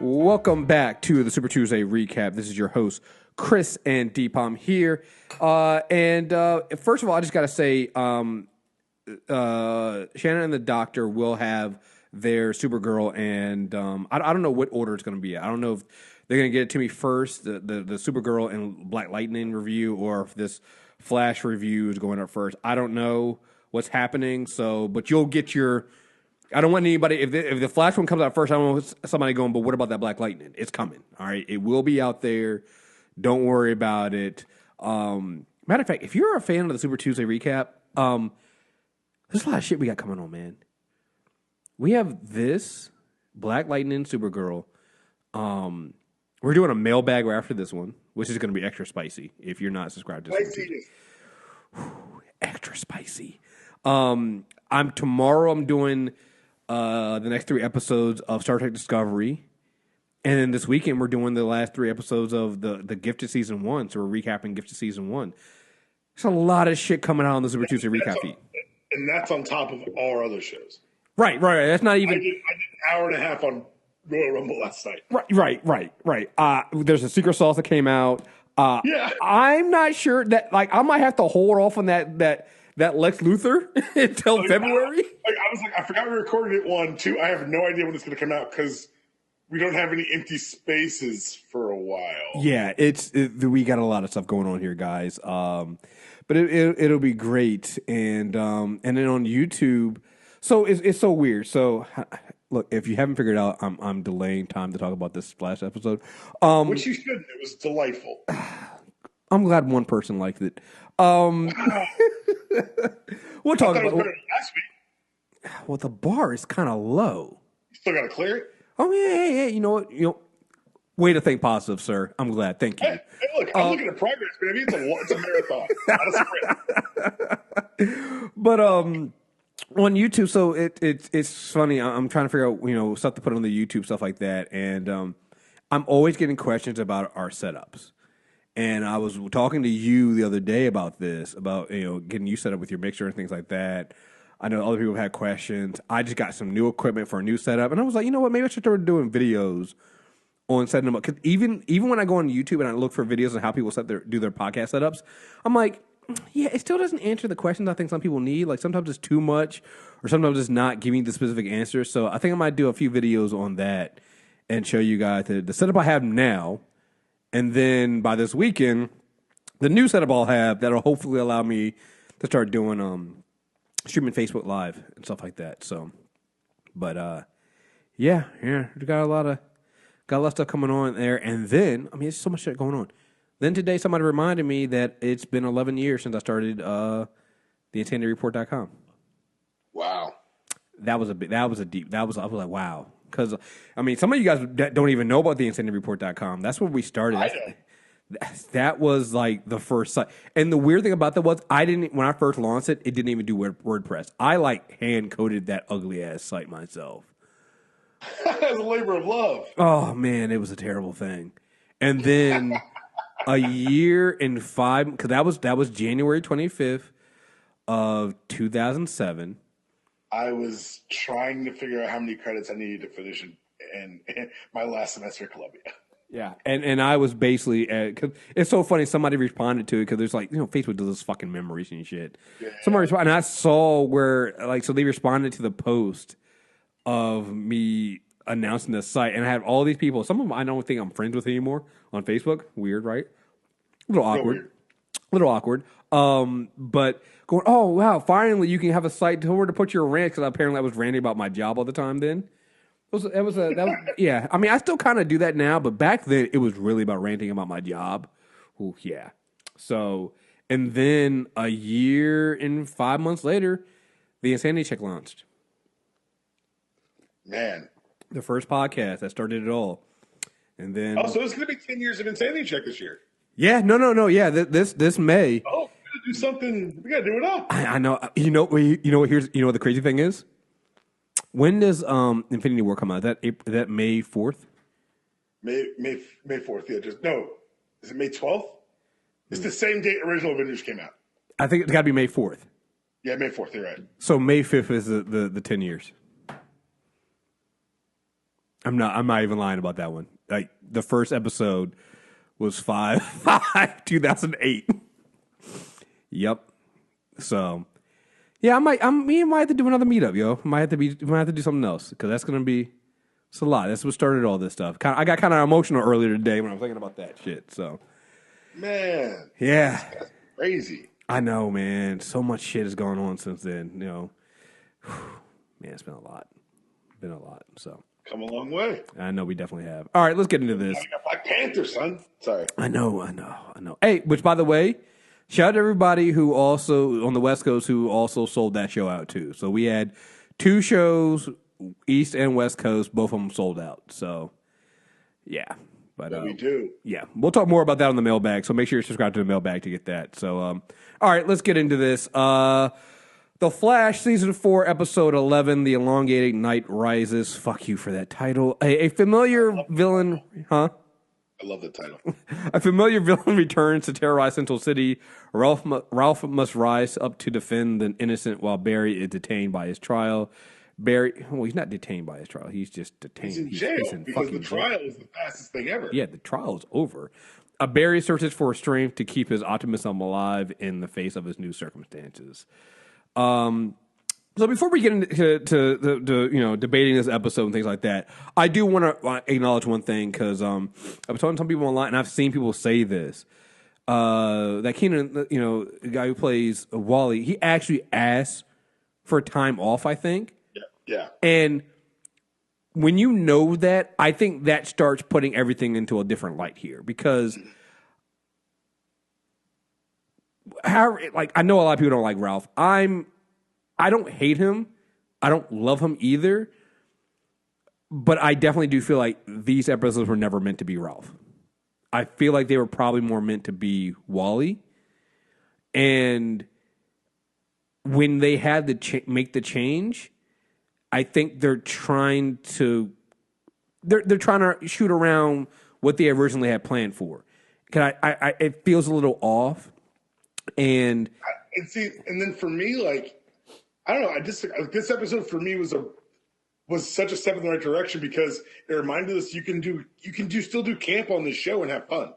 Welcome back to the Super Tuesday recap. This is your host, Chris and Deepam here. First of all, I just got to say, Shannon and the Doctor will have their Supergirl, and I don't know what order it's going to be. I don't know if they're going to get it to me first, the Supergirl and Black Lightning review, or if this Flash review is going up first. I don't know what's happening. But you'll get your. I don't want anybody, if the Flash one comes out first, I don't want somebody going, but what about that Black Lightning? It's coming, all right? It will be out there. Don't worry about it. Matter of fact, if you're a fan of the Super Tuesday recap, there's a lot of shit we got coming on, man. We have this, Black Lightning, Supergirl. We're doing a mailbag right after this one, which is going to be extra spicy if you're not subscribed to this. Extra spicy. Tomorrow I'm doing the next 3 episodes of Star Trek Discovery. And then this weekend we're doing the last 3 episodes of the Gifted Season 1. So we're recapping Gifted Season 1. There's a lot of shit coming out on the Super Tuesday recap feed. And that's on top of all our other shows. Right. That's not even... I did an hour and a half on Royal Rumble last night. Right. There's a Secret Sauce that came out. Yeah. I'm not sure that... I might have to hold off on that Lex Luthor until February. I forgot we recorded it 1, 2. I have no idea when it's going to come out because we don't have any empty spaces for a while. Yeah, we got a lot of stuff going on here, guys. But it'll be great, and then on YouTube. So it's so weird. So look, if you haven't figured out, I'm delaying time to talk about this Flash episode. Which you shouldn't. It was delightful. I'm glad one person liked it. We'll talk about it last week. Well, the bar is kind of low. You still got to clear it? Oh, yeah. You know what? Way to think positive, sir. I'm glad. Thank you. Hey, look, I'm looking at progress, baby. It's a marathon, not a sprint. But on YouTube, so it's funny. I'm trying to figure out stuff to put on the YouTube, stuff like that, and I'm always getting questions about our setups. And I was talking to you the other day about this, about getting you set up with your mixer and things like that. I know other people have had questions. I just got some new equipment for a new setup, and I was like, you know what? Maybe I should start doing videos on setting them up. Because even when I go on YouTube and I look for videos on how people do their podcast setups, I'm like, yeah, it still doesn't answer the questions I think some people need. Like sometimes it's too much, or sometimes it's not giving the specific answers. So I think I might do a few videos on that and show you guys the setup I have now. And then by this weekend, the new setup I'll have that'll hopefully allow me to start doing streaming Facebook Live and stuff like that. So, but yeah, we got a lot of stuff coming on there. And then there's so much shit going on. Then today, somebody reminded me that it's been 11 years since I started the InsanityReport.com. Wow, I was like, wow. Because, some of you guys don't even know about the InsanityReport.com. That's where we started. That was like the first site. And the weird thing about that was when I first launched it, it didn't even do WordPress. I hand coded that ugly ass site myself. As a labor of love. Oh man, it was a terrible thing. And then a year and 5, because that was January 25th of 2007. I was trying to figure out how many credits I needed to finish in my last semester at Columbia. Yeah, and I was basically cause it's so funny. Somebody responded to it because there's Facebook does this fucking memories and shit. Yeah. Somebody responded, and I saw where so they responded to the post of me announcing the site, and I had all these people. Some of them I don't think I'm friends with anymore on Facebook. Weird, right? A little awkward. But going, oh wow, finally you can have a site to where to put your rant, because apparently I was ranting about my job all the time then. Yeah. I still kind of do that now, but back then it was really about ranting about my job. Ooh, yeah. So, and then a year and 5 months later, the Insanity Check launched. Man. The first podcast that started it all. And then. Oh, so it's going to be 10 years of Insanity Check this year. Yeah. No. Yeah. This May. Oh, we got to do something. We got to do it up. I know. You know what the crazy thing is? When does Infinity War come out? Is that May 4th? May 4th, yeah. Is it May 12th? It's the same date original Avengers came out. I think it's got to be May 4th. Yeah, May 4th, you're right. So May 5th is the 10 years. I'm not even lying about that one. Like the first episode was 2008. Yep. So yeah, me might have to do another meetup, yo. Might have to do something else because that's gonna be it's a lot. That's what started all this stuff. I got kind of emotional earlier today when I was thinking about that shit. So Man. yeah, That's crazy. I know, man. So much shit has gone on since then. Man, it's been a lot. So Come a long way. I know we definitely have. All right, let's get into this. I got Black Panther, son. Sorry. I know. Hey, which by the way, shout out to everybody who also on the West Coast who also sold that show out too. So we had 2 shows, East and West Coast, both of them sold out. So yeah, but We do. yeah, we'll talk more about that on the mailbag. So make sure you're subscribed to the mailbag to get that. So all right, let's get into this. The Flash, Season 4, Episode 11, The Elongated Knight Rises. Fuck you for that title. A familiar villain, huh? I love the title. A familiar villain returns to terrorize Central City. Ralph must rise up to defend the innocent while Barry is detained by his trial. He's not detained by his trial. He's just detained. He's in jail because the trial is the fastest thing ever. Yeah, the trial's over. Barry searches for strength to keep his optimism alive in the face of his new circumstances. So before we get into debating this episode and things like that, I do want to acknowledge one thing because I've been talking to some people online and I've seen people say this. That Keenan, the guy who plays Wally, he actually asked for time off, I think. Yeah. And when you know that, I think that starts putting everything into a different light here because I know a lot of people don't like Ralph. I don't hate him. I don't love him either. But I definitely do feel like these episodes were never meant to be Ralph. I feel like they were probably more meant to be Wally. And when they had to make the change, I think they're trying to shoot around what they originally had planned for. It feels a little off. And then for me, like, I don't know. This episode for me was such a step in the right direction because it reminded us you can still do camp on this show and have fun.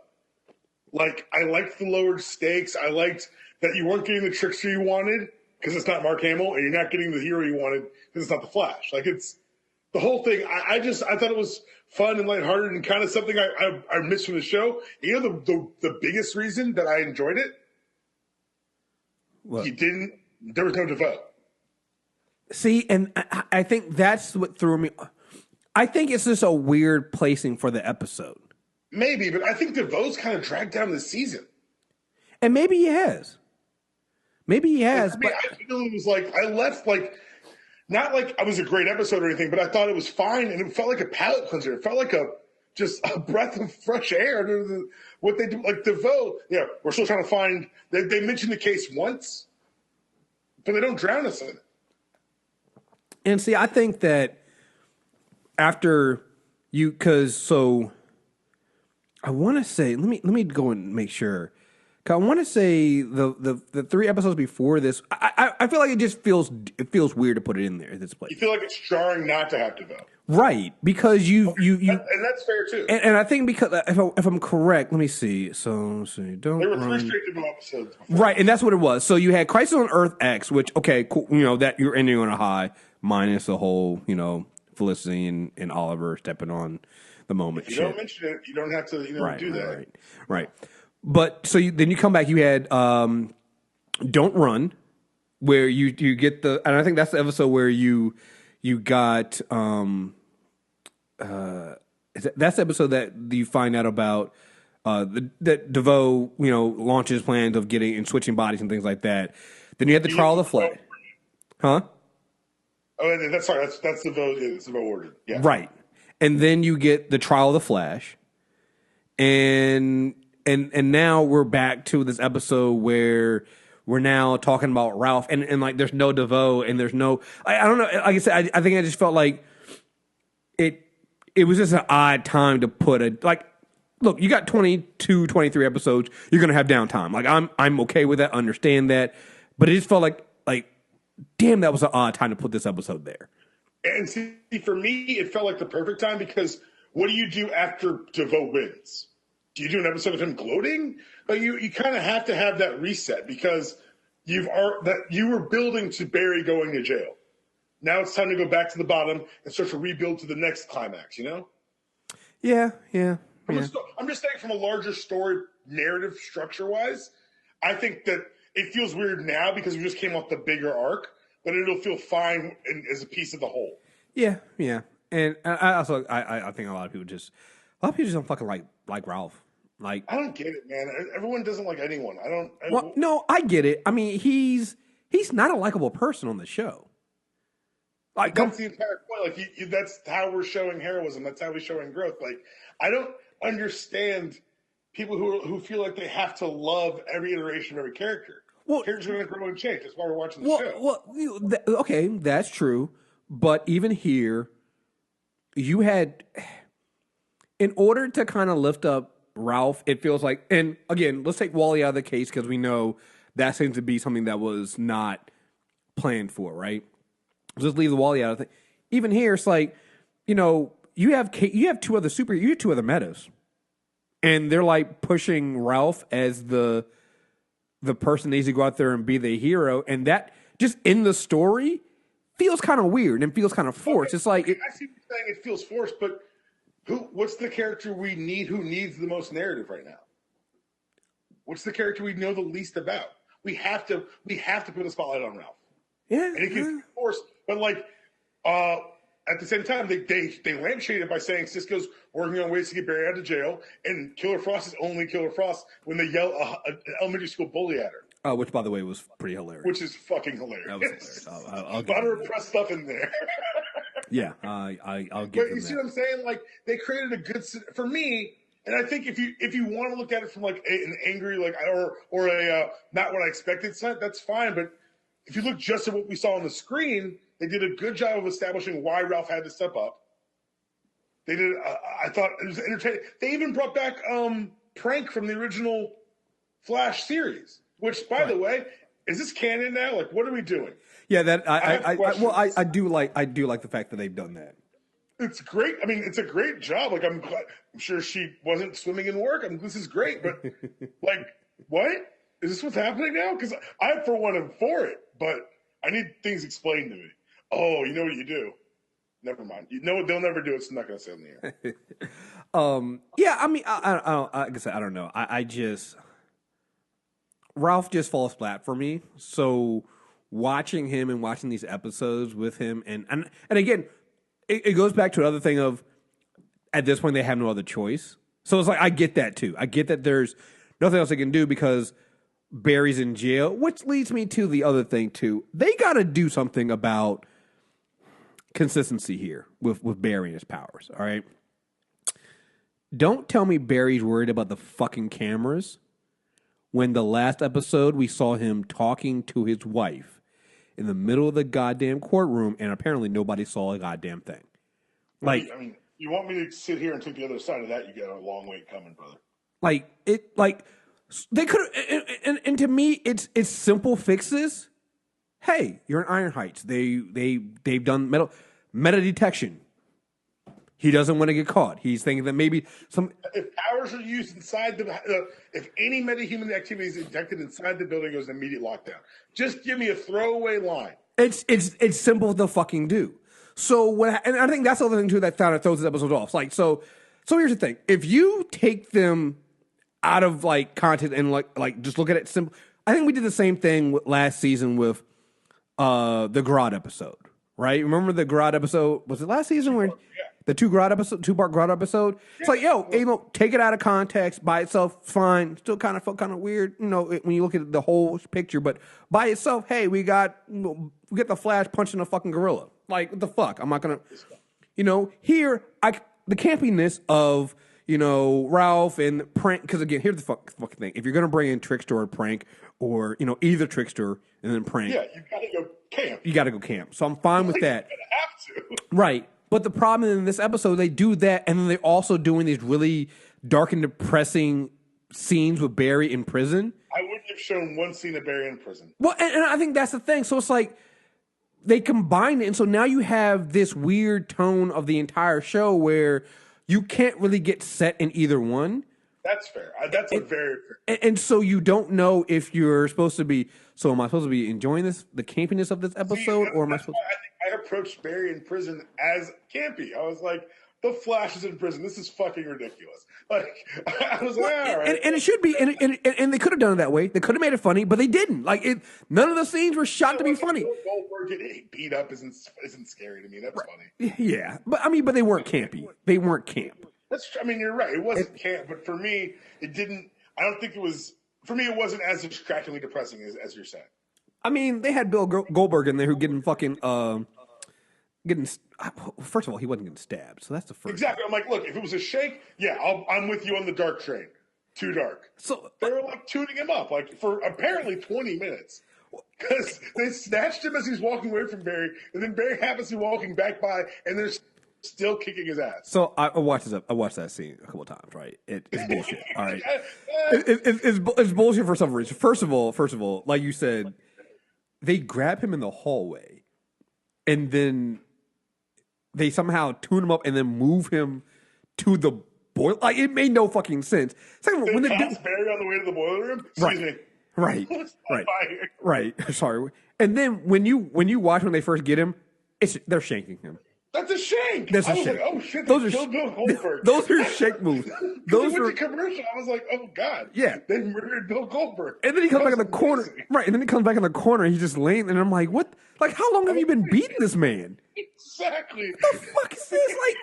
Like, I liked the lowered stakes. I liked that you weren't getting the trickster you wanted because it's not Mark Hamill, and you're not getting the hero you wanted because it's not the Flash. Like, it's the whole thing. I thought it was fun and lighthearted and kind of something I missed from the show. You know, the biggest reason that I enjoyed it. What? There was no DeVoe. See, and I think that's what threw me. I think it's just a weird placing for the episode. Maybe, but I think DeVoe's kind of dragged down the season. And maybe he has. But I feel it was like, I left like, not like I was a great episode or anything, but I thought it was fine. And it felt like a palate cleanser. It felt like just a breath of fresh air. What they do, like DeVoe, yeah, we're still trying to find, they mentioned the case once, but they don't drown us in it. And see, I think that after I want to say, let me go and make sure. 'Cause I want to say the 3 episodes before this, I feel like it feels weird to put it in there at this place. You feel like it's jarring not to have DeVoe. Right, because you and that's fair too. And I think because if I'm correct, let me see. So let's see. There were 3 straight DeVoe episodes before. Right, and that's what it was. So you had Crisis on Earth X, which okay, cool, that you're ending on a high, minus the whole Felicity and Oliver stepping on the moment. If you don't mention it, you don't have to do that. Right. But so then you come back. You had Don't Run, where you get and I think that's the episode where you got that's the episode that you find out about that DeVoe launches plans of getting and switching bodies and things like that. Then you had the trial of the Flash, huh? Oh, that's sorry. That's DeVoe. It's DeVoe ordered. Yeah. Right. And then you get the trial of the Flash, and now we're back to this episode where we're now talking about Ralph, and like there's no DeVoe, and there's no I don't know. Like I said, I think I just felt like it was just an odd time to put look, you got 22, 23 episodes, you're gonna have downtime. Like I'm okay with that, understand that, but it just felt like damn, that was an odd time to put this episode there. And see, for me, it felt like the perfect time because what do you do after DeVoe wins? Do you do an episode of him gloating? Like you kind of have to have that reset because you were building to Barry going to jail. Now it's time to go back to the bottom and start to rebuild to the next climax. You know? Yeah. I'm just saying, from a larger story narrative structure wise, I think that it feels weird now because we just came off the bigger arc, but it'll feel fine as a piece of the whole. Yeah. And I also I think a lot of people just don't fucking like Ralph. Like, I don't get it, man. Everyone doesn't like anyone. No, I get it. I mean, he's not a likable person on the show. Like, that's the entire point. Like, that's how we're showing heroism. That's how we're showing growth. Like, I don't understand people who feel like they have to love every iteration of every character. Well, characters are going to grow and change. That's why we're watching the show. Okay, that's true. But even here, you had, in order to kind of lift up Ralph, it feels like, and again, let's take Wally out of the case because we know that seems to be something that was not planned for, right? Just leave the Wally out of it. Even here, it's like, you have two other metas, and they're like pushing Ralph as the person that needs to go out there and be the hero, and that just in the story feels kind of weird and feels kind of forced. Okay, it's like I see what you're saying. It feels forced, but what's the character we need? Who needs the most narrative right now? What's the character we know the least about? We have to put a spotlight on Ralph. Yeah, and it can be forced, but at the same time, they lampshade it by saying Cisco's working on ways to get Barry out of jail, and Killer Frost is only Killer Frost when they yell an elementary school bully at her. Which, by the way, was pretty hilarious. Which is fucking hilarious. That was hilarious. I'll a lot of repressed stuff in there. Yeah, I'll give. But you see what I'm saying? Like, they created a good, for me. And I think if you want to look at it from like an angry or a not what I expected side, that's fine. But if you look just at what we saw on the screen, they did a good job of establishing why Ralph had to step up. They did. I thought it was entertaining. They even brought back Prank from the original Flash series, which, by the way, is this canon now? Like, what are we doing? Yeah, that I do like the fact that they've done that. It's great. I mean, it's a great job. Like, I'm sure she wasn't swimming in work. I mean, this is great. But like, what is this? What's happening now? Because I, for one, am for it, but I need things explained to me. Oh, you know what you do? Never mind. You know what? They'll never do it. So I'm not going to say it in the air. Yeah. I mean, like I said, I don't know. I just Ralph just falls flat for me. So watching him and watching these episodes with him, and again, it goes back to another thing of at this point they have no other choice. So it's like I get that too. I get that there's nothing else they can do because Barry's in jail, which leads me to the other thing too. They got to do something about consistency here with Barry and his powers. All right. Don't tell me Barry's worried about the fucking cameras when the last episode we saw him talking to his wife in the middle of the goddamn courtroom and apparently nobody saw a goddamn thing. Like, I mean, you want me to sit here and take the other side of that? You got a long way coming, brother. They could have, and to me, it's simple fixes. Hey, you're in Iron Heights. They've done meta detection. He doesn't want to get caught. He's thinking that maybe if powers are used inside if any metahuman activity is detected inside the building, it goes immediate lockdown. Just give me a throwaway line. It's simple to fucking do. So and I think that's the other thing too that kind of throws this episode off. Like so here's the thing: if you take them out of like content and like just look at it simple, I think we did the same thing last season with the Grodd episode, right? Remember the Grodd episode? Was it last season where the two-part Grodd episode? It's like, take it out of context by itself, fine. Still kind of felt kind of weird, when you look at the whole picture. But by itself, hey, we get the Flash punching a fucking gorilla. Like, what the fuck? I'm not gonna, here the campiness of Ralph and Prank. Because again, here's the fucking thing: if you're gonna bring in Trickster or Prank, or either Trickster and then Prank, you gotta go camp. You gotta go camp. So I'm fine with that. You have to. Right. But the problem in this episode, they do that, and then they're also doing these really dark and depressing scenes with Barry in prison. I wouldn't have shown one scene of Barry in prison. Well, and I think that's the thing. So it's like, they combined it, and so now you have this weird tone of the entire show where you can't really get set in either one. That's fair. That's a very fair. And so you don't know if you're supposed to be. So am I supposed to be enjoying the campiness of this episode, or am I supposed? I think I approached Barry in prison as campy. I was like, "The Flash is in prison. This is fucking ridiculous." Like, I was like, "All right." And it should be, and they could have done it that way. They could have made it funny, but they didn't. Like, none of the scenes were shot to be funny. Goldberg getting beat up isn't scary to me. That's funny. Yeah, but they weren't campy. They weren't camp. I mean, you're right. It wasn't camp, but for me, it didn't. I don't think it was. For me, it wasn't as distractingly depressing as you're saying. I mean, they had Bill Goldberg in there who getting fucking getting. First of all, he wasn't getting stabbed, so that's the first. Exactly. I'm like, look, if it was a shake, yeah, I'm with you on the dark train. Too dark. So they were like tuning him up, like for apparently 20 minutes. Because they snatched him as he's walking away from Barry, and then Barry happens to be walking back by, and they're still kicking his ass. So I watched that scene a couple of times. Right, it's bullshit. All right, it's bullshit for some reason. First of all, like you said, they grab him in the hallway, and then they somehow tune him up and then move him to the boiler. Like, it made no fucking sense. Second, when they toss Barry on the way to the boiler room. Excuse me. Right. Sorry. And then when you watch when they first get him, they're shanking him. That's a shank. That's a shank. Like, oh shit! Those are Bill Goldberg. Those are shank moves. Those were the commercial. I was like, oh god. Yeah. They murdered Bill Goldberg. And then he comes back in the corner. Right. And then he comes back in the corner. And he's just laying. And I'm like, what? Like, how long have you been beating this man? Exactly. What the fuck is this? Like,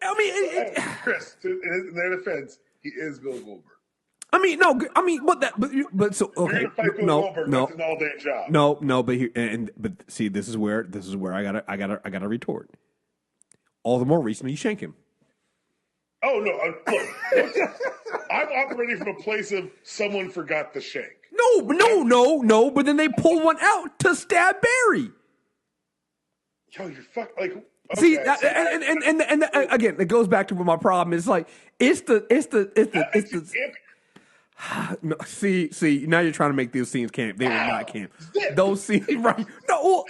I mean, Chris, in their defense, he is Bill Goldberg. I mean, but so okay, no, that's an all-day job. No, but see, this is where I gotta retort. All the more reason you shank him. Oh no! Look, I'm operating from a place of someone forgot the shank. No. But then they pull one out to stab Barry. Yo, you're like. Okay, see, and again, it goes back to what my problem is. Like, it's the. No, see, now you're trying to make these scenes camp. They were not camp. Those scenes, right? No,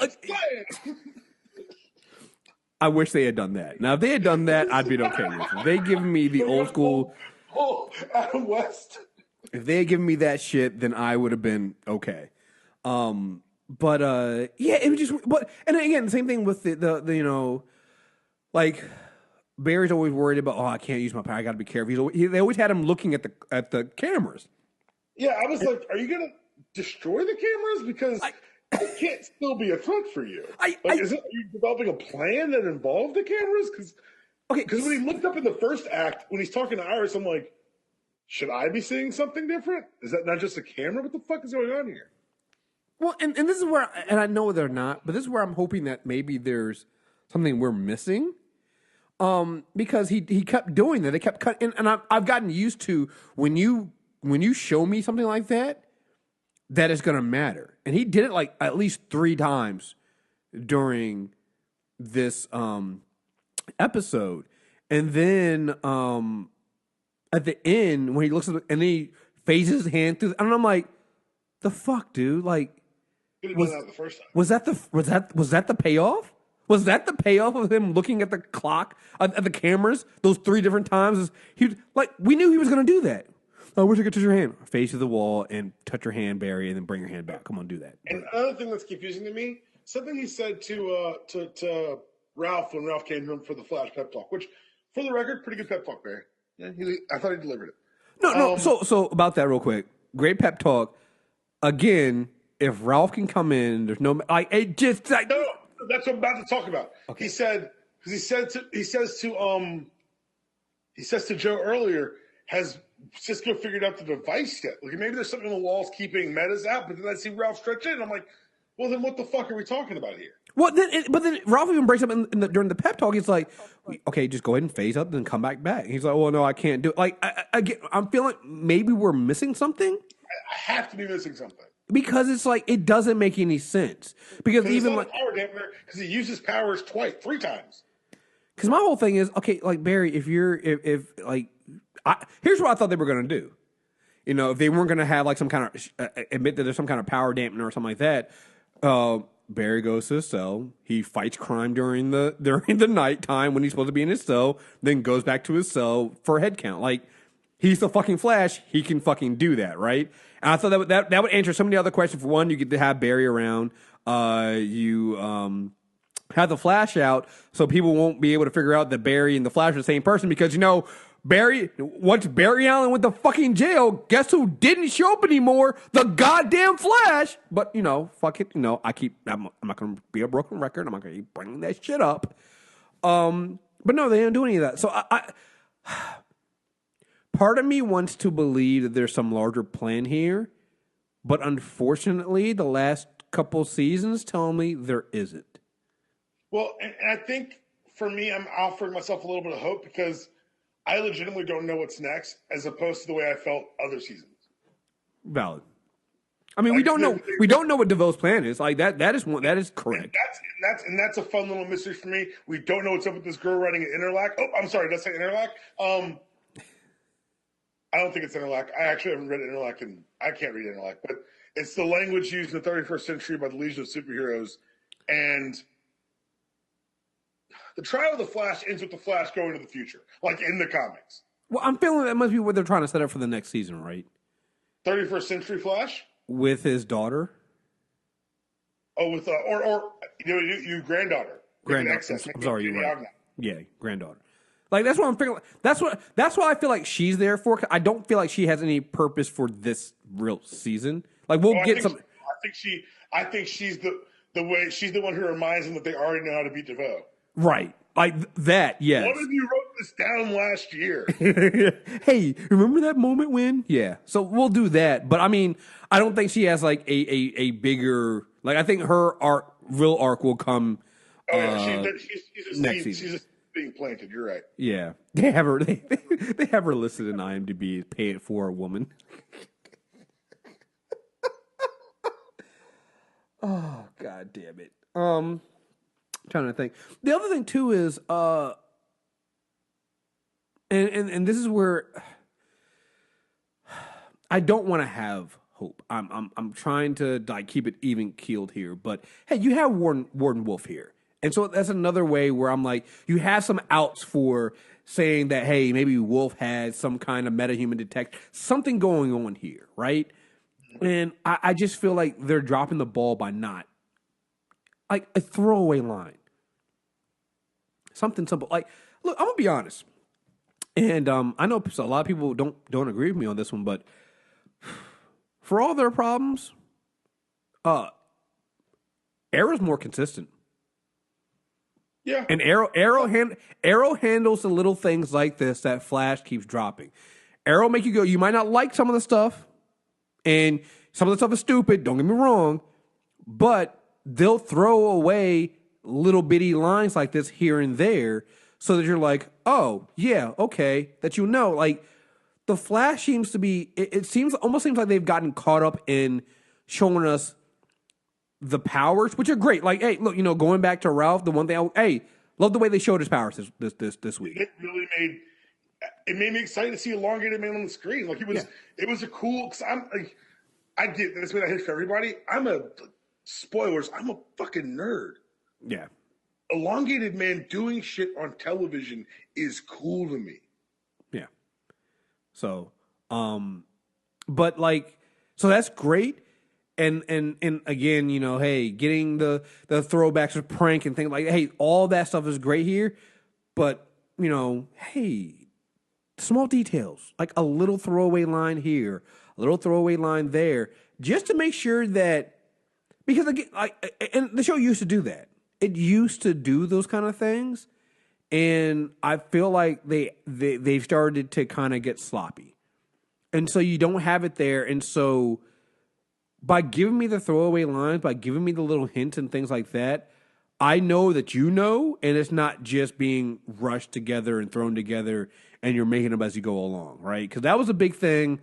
I wish they had done that. Now, if they had done that, I'd be okay with it. They given me the old school. Adam West. If they had given me that shit, then I would have been okay. But yeah, it was just. But and again, the same thing with the like Barry's always worried about. Oh, I can't use my power. I got to be careful. They always had him looking at the cameras. Yeah, I was like, are you gonna destroy the cameras because? It can't still be a threat for you. Are you developing a plan that involved the cameras? Because when he looked up in the first act, when he's talking to Iris, I'm like, should I be seeing something different? Is that not just a camera? What the fuck is going on here? Well, and this is where, and I know they're not, but this is where I'm hoping that maybe there's something we're missing. Because he kept doing that. They kept cutting, and I've gotten used to when you show me something like that is going to matter. And he did it like at least 3 times during this episode. And then at the end, when he looks at and he phases his hand through, and I'm like, the fuck, dude? Like, was that the first time? Was that the payoff? Was that the payoff of him looking at the clock, at the cameras, those 3 different times? We knew he was going to do that. Oh, where's you get to your hand? Face to the wall and touch your hand, Barry, and then bring your hand back. Come on, do that. And another thing that's confusing to me, something he said to Ralph when Ralph came to him for the Flash pep talk, which, for the record, pretty good pep talk, Barry. Yeah, I thought he delivered it. No. So about that real quick, great pep talk. Again, if Ralph can come in, there's no No, that's what I'm about to talk about. Okay. He said because he says to Joe earlier, has Cisco figured out the device yet? Like, maybe there's something on the walls keeping metas out, but then I see Ralph stretch in, and I'm like, well, then what the fuck are we talking about here? Well, but then Ralph even breaks up during the pep talk. He's like, okay, just go ahead and phase up, then come back. He's like, well, no, I can't do it. Like, I'm feeling maybe we're missing something. I have to be missing something. Because it's like, it doesn't make any sense. Because even like, power dampener, because he uses powers 3 times. Because my whole thing is, okay, like, Barry, here's what I thought they were going to do. If they weren't going to have like some kind of admit that there's some kind of power dampener or something like that, Barry goes to his cell. He fights crime during the nighttime when he's supposed to be in his cell. Then goes back to his cell for a head count. Like, he's the fucking Flash. He can fucking do that, right? And I thought that would answer so many other questions. For one, you get to have Barry around. You have the Flash out, so people won't be able to figure out that Barry and the Flash are the same person, because once Barry Allen went to fucking jail, guess who didn't show up anymore? The goddamn Flash. But fuck it. I'm not gonna be a broken record. I'm not gonna keep bringing that shit up. But no, they didn't do any of that. So I part of me wants to believe that there's some larger plan here, but unfortunately, the last couple seasons tell me there isn't. Well, and I think for me, I'm offering myself a little bit of hope, because I legitimately don't know what's next, as opposed to the way I felt other seasons. Valid. I mean, we don't know what DeVoe's plan is. Like that is correct. And that's a fun little mystery for me. We don't know what's up with this girl running an Interlac. Oh, I'm sorry, did I say Interlac? I don't think it's Interlac. I actually haven't read Interlac, and I can't read Interlac, but it's the language used in the 31st century by the Legion of Superheroes. And the trial of the Flash ends with the Flash going to the future, like in the comics. Well, I'm feeling that must be what they're trying to set up for the next season, right? 31st century Flash? With his daughter? Oh, with you granddaughter. Granddaughter. I'm sorry, you're right. Yeah, granddaughter. Like, that's what I'm figuring. That's why I feel like she's there for. I don't feel like she has any purpose for this real season. Like, we'll get some. I think she's the one who reminds them that they already know how to beat DeVoe. Right. Like that, yes. One of you wrote this down last year. Hey, remember that moment when? Yeah. So we'll do that. But I mean, I don't think she has like a bigger, like, I think her real arc will come next season. She's just being planted. You're right. Yeah. They have her they have her listed in IMDb, pay it for a woman. Oh, God damn it. Trying to think. The other thing too is, and this is where I don't want to have hope. I'm trying to like keep it even keeled here. But hey, you have Warden Wolf here, and so that's another way where I'm like, you have some outs for saying that, hey, maybe Wolf has some kind of metahuman detect, something going on here, right? And I just feel like they're dropping the ball by not. Like a throwaway line. Something simple. Like, look, I'm going to be honest. And I know a lot of people don't agree with me on this one, but for all their problems, Arrow's more consistent. Yeah. And Arrow handles the little things like this that Flash keeps dropping. Arrow make you go, you might not like some of the stuff, and some of the stuff is stupid, don't get me wrong, but they'll throw away little bitty lines like this here and there so that you're like, oh, yeah, okay, that like, the Flash seems to be, it almost seems like they've gotten caught up in showing us the powers, which are great. Like, hey, look, going back to Ralph, the one thing, love the way they showed his powers this week. It really made me excited to see Elongated Man on the screen. Like, it was a cool, because I'm like, I get this way I hit for everybody. Spoilers, I'm a fucking nerd. Yeah. Elongated Man doing shit on television is cool to me. Yeah. So, but like, so that's great. And again, hey, getting the throwbacks of Prank and things like, hey, all that stuff is great here. But, hey, small details, like a little throwaway line here, a little throwaway line there, just to make sure that, because again, and the show used to do that. It used to do those kind of things, and I feel like they've started to kind of get sloppy, and so you don't have it there. And so, by giving me the throwaway lines, by giving me the little hints and things like that, I know that and it's not just being rushed together and thrown together, and you're making them as you go along, right? Because that was a big thing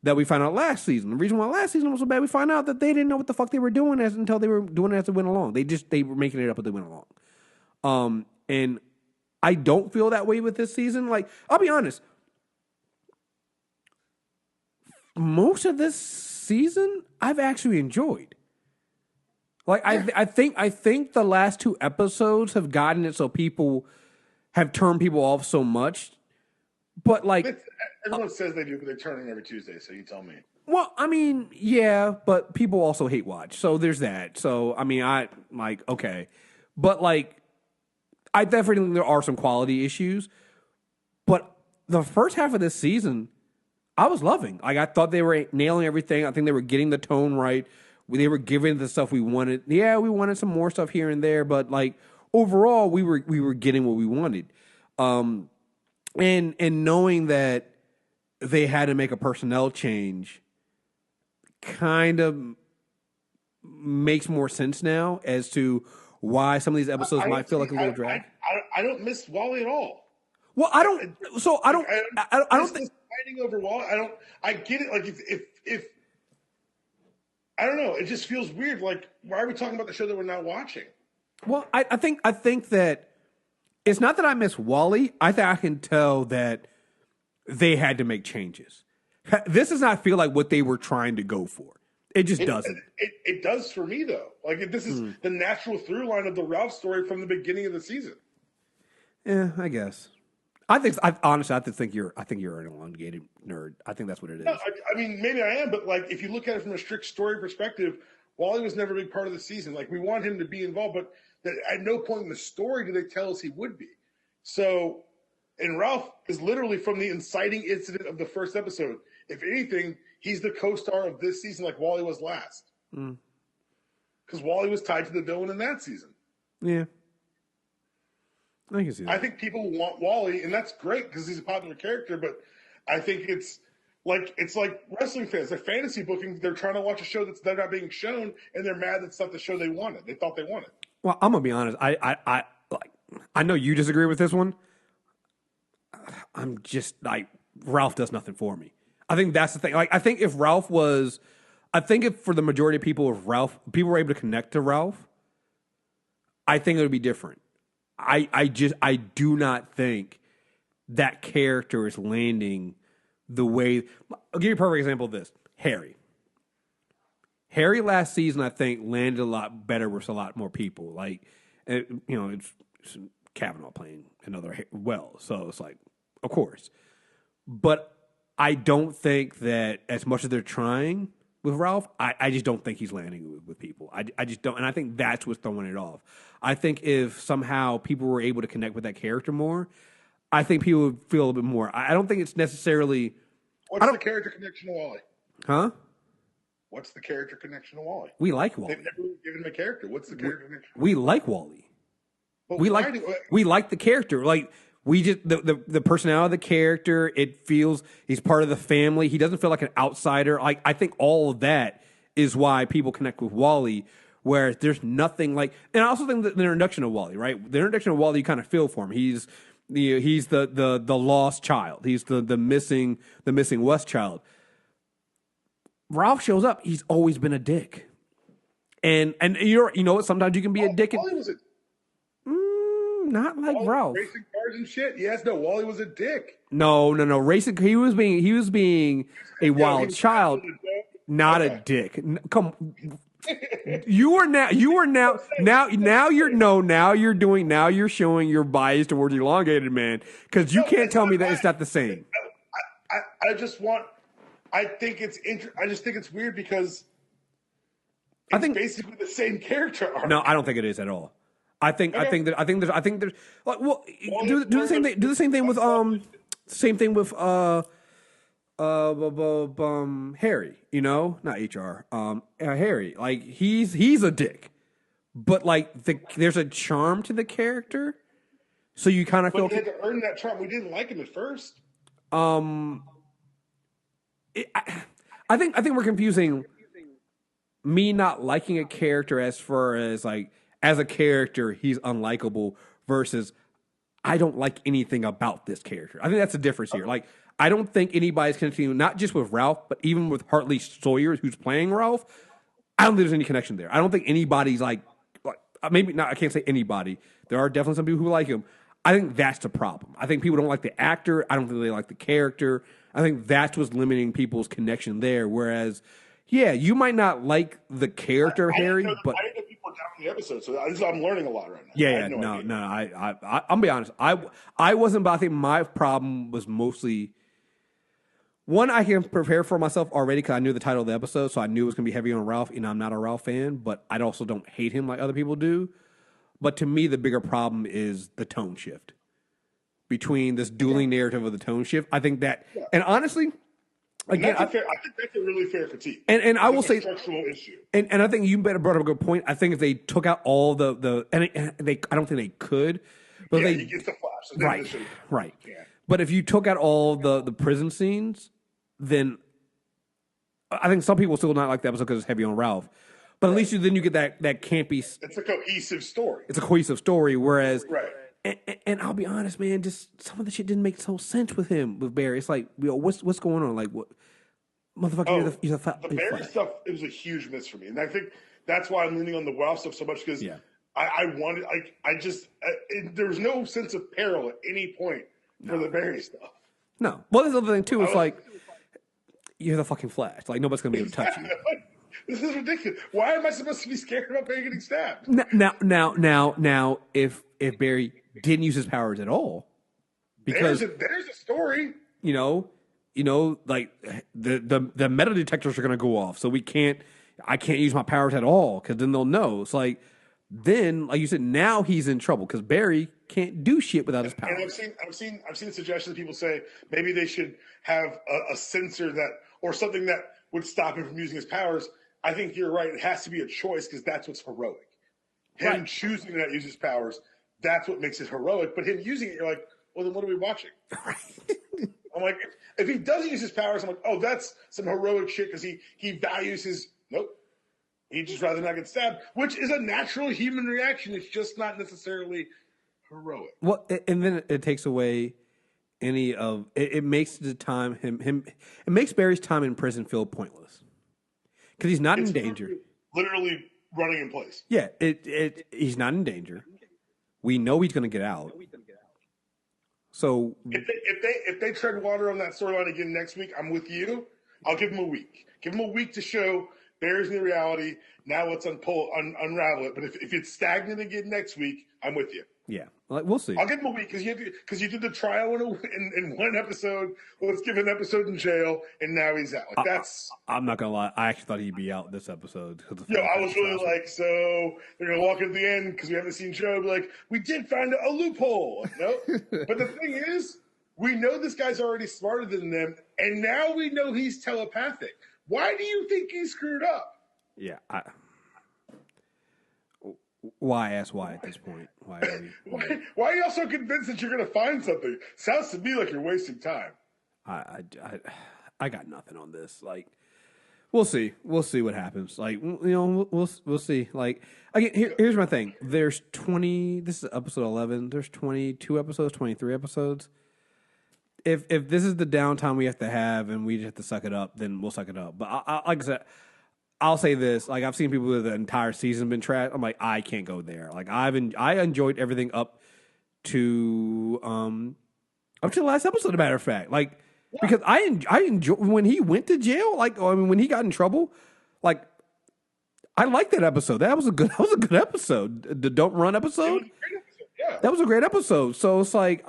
that we found out last season. The reason why last season was so bad, we found out that they didn't know what the fuck they were doing until they were doing it as they went along. They were making it up as they went along. And I don't feel that way with this season. Like, I'll be honest. Most of this season, I've actually enjoyed. Like I think the last two episodes have gotten it so people have turned people off so much. But like Everyone says they do, but they're turning every Tuesday. So you tell me. well, I mean, yeah, but people also hate watch. So there's that. So I mean, I like okay. But like I definitely think there are some quality issues. But the first half of this season, I was loving. Like I thought they were nailing everything. I think they were getting the tone right. They were giving the stuff we wanted. Yeah, we wanted some more stuff here and there, but like overall, we were getting what we wanted. And knowing that they had to make a personnel change, kind of makes more sense now as to why some of these episodes might feel like a little drag. I don't miss Wally at all. Well, I don't. So I don't. I don't think fighting over Wally. I get it. Like if I don't know. It just feels weird. Like why are we talking about the show that we're not watching? Well, I think that it's not that I miss Wally. I think I can tell that they had to make changes. This does not feel like what they were trying to go for. It just doesn't. It does for me though. Like this is the natural through line of the Ralph story from the beginning of the season. Yeah, I guess. Honestly, I think you're an elongated nerd. I think that's what it is. No, I mean, maybe I am, but like if you look at it from a strict story perspective, Wally was never a big part of the season. Like we want him to be involved, but at no point in the story do they tell us he would be. So, and Ralph is literally from the inciting incident of the first episode. If anything, he's the co-star of this season, like Wally was last. Because Wally was tied to the villain in that season. Yeah. I can see that. I think people want Wally, and that's great because he's a popular character, but I think it's like wrestling fans. They're fantasy booking. They're trying to watch a show they're not being shown, and they're mad that's not the show they wanted. They thought they wanted. Well, I'm gonna be honest. I know you disagree with this one. I'm just like Ralph does nothing for me. I think that's the thing. Like I think if for the majority of people, if people were able to connect to Ralph, I think it would be different. I do not think that character is landing the way. I'll give you a perfect example of this. Harry last season, I think, landed a lot better with a lot more people. Like, it's Kavanaugh playing another Whiel, so it's like, of course. But I don't think that as much as they're trying with Ralph, I just don't think he's landing with people. I just don't, and I think that's what's throwing it off. I think if somehow people were able to connect with that character more, I think people would feel a little bit more. I don't think it's necessarily. What's the character connection to Wally? Huh? What's the character connection to Wally? We like Wally. They've never given him a character. What's the character connection? We like Wally. But we like the character. Like we just the personality of the character. It feels he's part of the family. He doesn't feel like an outsider. Like I think all of that is why people connect with Wally. Whereas there's nothing like, and I also think that the introduction of Wally, right? The introduction of Wally, you kind of feel for him. He's the lost child. He's the missing West child. Ralph shows up. He's always been a dick, and you know what? Sometimes you can be a dick. Wally was not like Ralph. Racing cars and shit. Yes, no. Wally was a dick. No. Racing. He was being a wild child, not a dick. Come. Now you're showing your bias towards elongated man because you can't tell me that it's not the same. I just think it's weird because I think basically the same character arc. No, I don't think it is at all. I think there's like, well, do the same thing. Do the same thing with Harry, not HR. Harry, like he's a dick, but like there's a charm to the character, so you kind of feel. But he had to earn that charm. We didn't like him at first. I think we're confusing me not liking a character as far as like as a character he's unlikable versus I don't like anything about this character. I think that's the difference here. Like. I don't think anybody's connecting, not just with Ralph, but even with Hartley Sawyer, who's playing Ralph. I don't think there's any connection there. I don't think anybody's like maybe not. I can't say anybody. There are definitely some people who like him. I think that's the problem. I think people don't like the actor. I don't think they like the character. I think that's what's limiting people's connection there. Whereas, yeah, you might not like the character Harry, but I didn't know people watching the episode, so I'm learning a lot right now. I Yeah, had no idea. no. I'm gonna be honest. I wasn't, but I think my problem was mostly one. I can prepare for myself already because I knew the title of the episode, so I knew it was gonna be heavy on Ralph. You know, I'm not a Ralph fan, but I also don't hate him like other people do. But to me, the bigger problem is the tone shift between this dueling narrative of the tone shift. I think that, and honestly, again, I think that's a really fair critique. And I will say, structural issue. And I think you better brought up a good point. I think if they took out all the and they, I don't think they could, but Yeah, they you get the flash. So right. Yeah. But if you took out all the prison scenes, then I think some people still not like the episode because it's heavy on Ralph. But at least then you get that campy. It's a cohesive story. It's a cohesive story. Whereas, right. And I'll be honest, man, just some of the shit didn't make so sense with him with Barry. It's like, what's going on? Like, what, motherfucker? You're the Barry stuff. It was a huge miss for me, and I think that's why I'm leaning on the Ralph stuff so much because I wanted, there was no sense of peril at any point for the Barry stuff. No. Well, there's another thing too. It's like you're the fucking Flash. Like nobody's gonna be able to touch you. This is ridiculous. Why am I supposed to be scared about Barry getting stabbed? Now, if Barry didn't use his powers at all, because there's a story. You know, like the metal detectors are gonna go off, so I can't use my powers at all because then they'll know. It's like then, like you said, now he's in trouble because Barry can't do shit without his powers. And I've seen suggestions of people say maybe they should have a sensor that or something that would stop him from using his powers. I think you're right. It has to be a choice because that's what's heroic. Him choosing to not use his powers, that's what makes it heroic. But him using it, you're like, well, then what are we watching? I'm like, if he doesn't use his powers, I'm like, oh, that's some heroic shit because he values his. Nope. He'd just rather not get stabbed, which is a natural human reaction. It's just not necessarily heroic. Well, and then it takes away any of it makes the time it makes Barry's time in prison feel pointless because he's not in danger. Literally running in place. Yeah, he's not in danger. We know he's going to get out. So if they tread water on that storyline again next week, I'm with you. I'll give him a week. Give him a week to show Barry's new reality. Now let's unravel it. But if it's stagnant again next week, I'm with you. Yeah, we'll see. I'll give him a week because you did the trial in one episode. Let's give an episode in jail, and now he's out. Like I'm not gonna lie. I actually thought he'd be out this episode. I was really like, so they're gonna walk at the end because we haven't seen Joe. Be like, we did find a loophole. Like, no, but the thing is, we know this guy's already smarter than them, and now we know he's telepathic. Why do you think he screwed up? Yeah, why ask why at this point? Why are y'all so convinced that you're going to find something? Sounds to me like you're wasting time. I got nothing on this. Like, we'll see. We'll see what happens. Like, we'll see. Like, again, here's my thing. There's 20. This is episode 11. There's 22 episodes, 23 episodes. If this is the downtime we have to have and we just have to suck it up, then we'll suck it up. But like I said, I'll say this: like I've seen people with the entire season been trashed. I'm like, I can't go there. Like I enjoyed everything up to the last episode. As a matter of fact, like because I enjoy when he went to jail. Like when he got in trouble, like I liked that episode. That was a good episode. The Don't Run episode. Yeah, that was a great episode. So it's like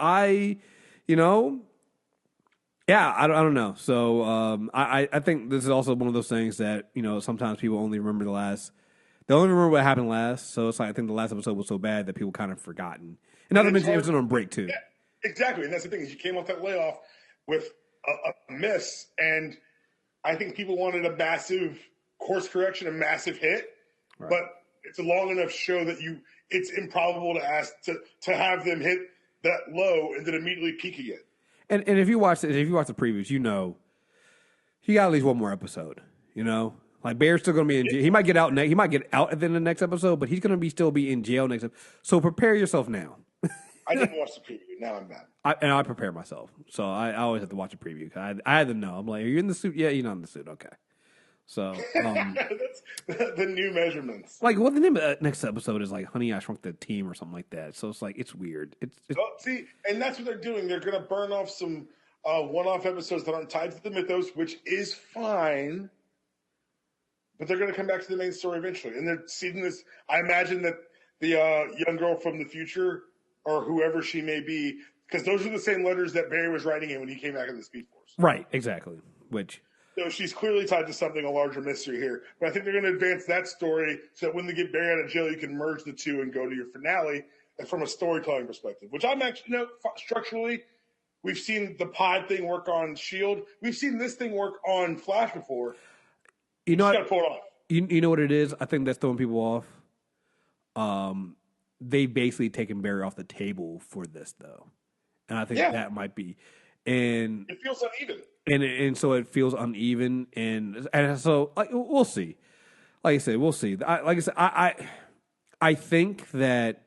Yeah, I don't know. So I think this is also one of those things that sometimes people only remember they only remember what happened last. So it's like I think the last episode was so bad that people kind of forgotten. And not to mention it was on break too. Yeah, exactly, and that's the thing is you came off that layoff with a miss, and I think people wanted a massive course correction, a massive hit, right. But it's a long enough show that it's improbable to ask to have them hit that low and then immediately peak again. And if you watch the previews, he got at least one more episode. Like Bear's still going to be in jail. He might get out. He might get out at the end of the next episode, but he's going to still be in jail next episode. So prepare yourself now. I didn't watch the preview. Now I'm mad. I prepare myself, so I always have to watch a preview. I had to know. I'm like, are you in the suit? Yeah, you're not in the suit. Okay. So that's the new measurements. Like, what the name of the next episode is like Honey, I Shrunk the Team or something like that. So it's like it's weird. It's see, and that's what they're doing. They're going to burn off some one-off episodes that aren't tied to the mythos, which is fine. but they're going to come back to the main story eventually. And they're seeing this. I imagine that the young girl from the future, or whoever she may be, because those are the same letters that Barry was writing in when he came back in the Speed Force. Right, exactly. Which, so she's clearly tied to something, a larger mystery here. But I think they're going to advance that story so that when they get Barry out of jail, you can merge the two and go to your finale from a storytelling perspective. Which I'm actually, structurally, we've seen the pod thing work on S.H.I.E.L.D. We've seen this thing work on Flash before. you know, Got to pull it off. You know what it is? I think that's throwing people off. They basically taken Barry off the table for this, though, and I think that might be, and it feels uneven, and so it feels uneven, and so we'll see. Like I said, we'll see. I think that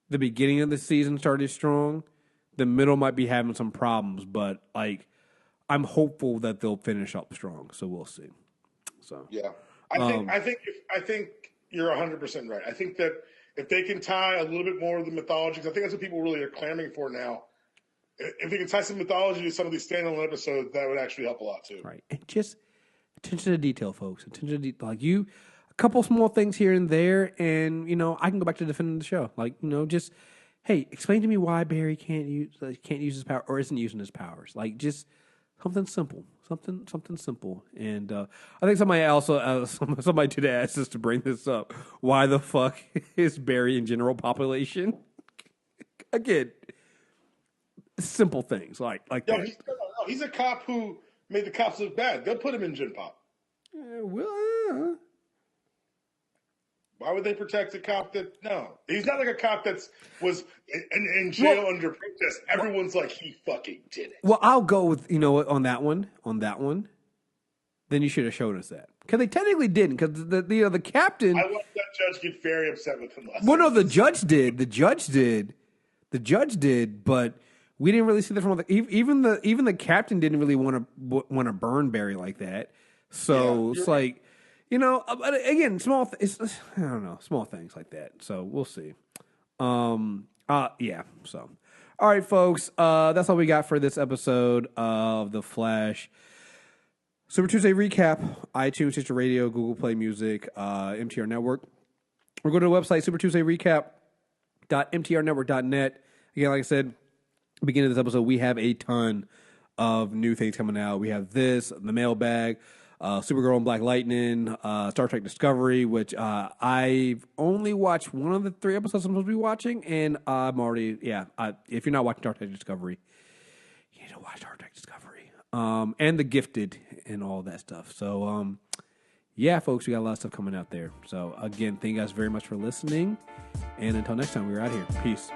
the beginning of the season started strong. The middle might be having some problems, but I'm hopeful that they'll finish up strong. So we'll see. So yeah, I think you're 100% right. I think that if they can tie a little bit more of the mythology, because I think that's what people really are clamoring for now. If they can tie some mythology to some of these standalone episodes, that would actually help a lot too. Right, and just attention to detail, folks. Attention to detail. A couple small things here and there, and I can go back to defending the show. Just hey, explain to me why Barry can't use his power or isn't using his powers. Just something simple, something simple. And I think somebody did ask us to bring this up. Why the fuck is Barry in general population? Again, simple things like that. He's a cop who made the cops look bad. They'll put him in Gen Pop. Why would they protect a cop that? No, he's not like a cop that was in jail under protest. Everyone's like, he fucking did it. Well, I'll go with on that one. Then you should have showed us that, because they technically didn't. Because the captain. I watched that judge get very upset with him last. Well, no, the judge did. The judge did, but we didn't really see that from even the captain didn't really want to burn Barry like that. So it's like. Again, small things like that. So we'll see. Yeah. So, all right, folks. That's all we got for this episode of The Flash. Super Tuesday recap: iTunes, Stitcher Radio, Google Play Music, MTR Network. We're going to the website supertuesdayrecap.mtrnetwork.net. Again, like I said, beginning of this episode, we have a ton of new things coming out. We have this, the mailbag. Supergirl and Black Lightning, Star Trek Discovery, which I've only watched one of the 3 episodes I'm supposed to be watching, and I'm already, if you're not watching Star Trek Discovery, you need to watch Star Trek Discovery, and The Gifted and all that stuff. So, folks, we got a lot of stuff coming out there. So, again, thank you guys very much for listening, and until next time, we're out here. Peace.